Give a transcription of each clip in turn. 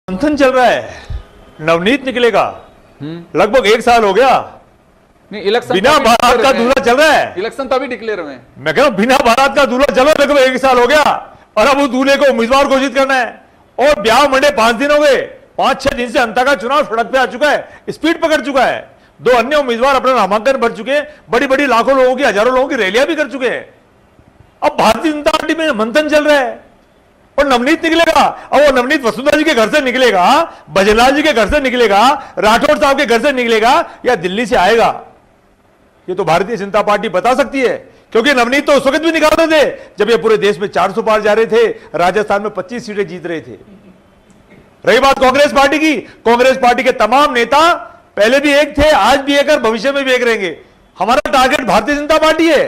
मंथन चल रहा है, नवनीत निकलेगा। लगभग 1 साल हो गया। नहीं, इलेक्शन बिना बारात का दूल्हा चल रहा है। इलेक्शन तो अभी डिक्लेयर हुए। मैं कह रहा हूं बिना बारात का दूल्हा चलो, लगभग 1 साल हो गया और अब उस दूल्हे को उम्मीदवार घोषित करना है। और ब्याह मंडे 5 दिन हो गए, 5-6 दिन से अंता का चुनाव सड़क पे आ चुका है, स्पीड पकड़ चुका है। 2 अन्य उम्मीदवार अपना नामांकन भर चुके हैं, बड़ी बड़ी लाखों लोगों की, हजारों लोगों की रैलियां भी कर चुके हैं। अब भारतीय जनता पार्टी में मंथन चल रहा है और नवनीत निकलेगा। और वो नवनीत वसुंधरा जी के घर से निकलेगा, भजनलाल जी के घर से निकलेगा, राठौड़ साहब के घर से निकलेगा या दिल्ली से आएगा, ये तो भारतीय जनता पार्टी बता सकती है। क्योंकि नवनीत तो उस वक्त भी निकालते थे जब ये पूरे देश में 400 पार जा रहे थे, राजस्थान में 25 सीटें जीत रहे थे। रही बात कांग्रेस पार्टी की, कांग्रेस पार्टी के तमाम नेता पहले भी एक थे, आज भी एक और भविष्य में भी एक रहेंगे। हमारा टारगेट भारतीय जनता पार्टी है,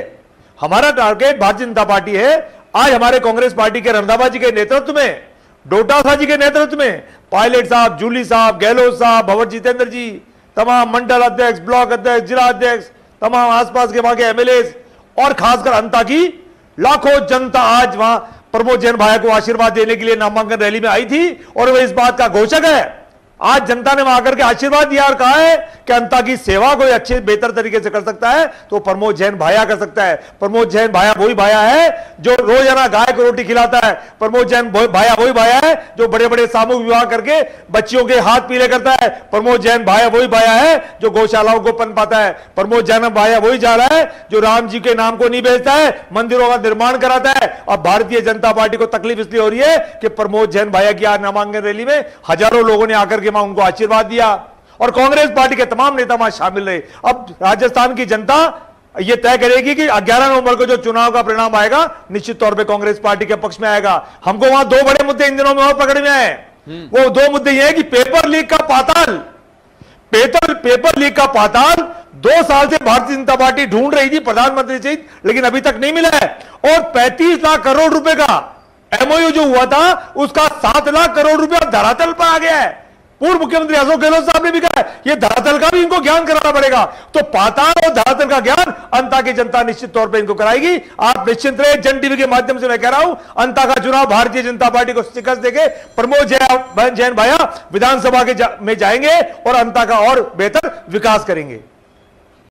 हमारा टारगेट भारतीय जनता पार्टी है। आज हमारे कांग्रेस पार्टी के रंधावा जी के नेतृत्व में, डोटासरा जी के नेतृत्व में, पायलट साहब, जूली साहब, गहलोत साहब, भंवर जितेंद्र जी, तमाम मंडल अध्यक्ष, ब्लॉक अध्यक्ष, जिला अध्यक्ष, तमाम आसपास के वहां के एमएलए और खासकर अंता की लाखों जनता आज वहां प्रमोद जैन भाई को आशीर्वाद देने के लिए नामांकन रैली में आई थी और वह इस बात का घोषक है। आज जनता ने वहां आकर के आशीर्वाद दिया और कहा है कि अंता की सेवा कोई अच्छे बेहतर तरीके से कर सकता है तो प्रमोद जैन भाया कर सकता है। प्रमोद जैन भाया वही भाया है जो रोजाना गाय को रोटी खिलाता है। प्रमोद जैन भाया वही भाया है जो बड़े बड़े सामूहिक विवाह करके बच्चियों के हाथ पीले करता है। प्रमोद जैन भाया वही भाया है जो गौशालाओं को पन पाता है। प्रमोद जैन भाया वही जा रहा है जो राम जी के नाम को नहीं बेचता है, मंदिरों का निर्माण कराता है। और भारतीय जनता पार्टी को तकलीफ इसलिए हो रही है कि प्रमोद जैन भाया की आज नामांकन रैली में हजारों लोगों ने आकर वहां उनको आशीर्वाद दिया और कांग्रेस पार्टी के तमाम नेता वहां शामिल रहे। अब राजस्थान की जनता यह तय करेगी कि 11 नवंबर को जो चुनाव का परिणाम आएगा निश्चित तौर पे कांग्रेस पार्टी के पक्ष में आएगा। हमको वहां 2 बड़े मुद्दे इन दिनों में और पकड़ में आए। वो 2 मुद्दे ये है कि पेपर लीक का पाताल, पेपर लीक का पाताल 2 साल से भारतीय जनता पार्टी ढूंढ रही थी प्रधानमंत्री से, लेकिन अभी तक नहीं मिला है। और 35 लाख करोड़ रुपए का एमओयू जो हुआ था उसका 7 लाख करोड़ रुपया धरातल पर आ गया है। पूर्व मुख्यमंत्री अशोक गहलोत साहब ने भी कहा है ये धरातल का भी इनको ज्ञान कराना पड़ेगा। तो पाताल और धरातल का ज्ञान अंता की जनता निश्चित तौर पे इनको कराएगी। आप निश्चिंत रहे, जन टीवी के माध्यम से मैं कह रहा हूं अंता का चुनाव भारतीय जनता पार्टी को शिकस्त देके प्रमोद जैन भाया विधानसभा में जाएंगे और अंता का और बेहतर विकास करेंगे।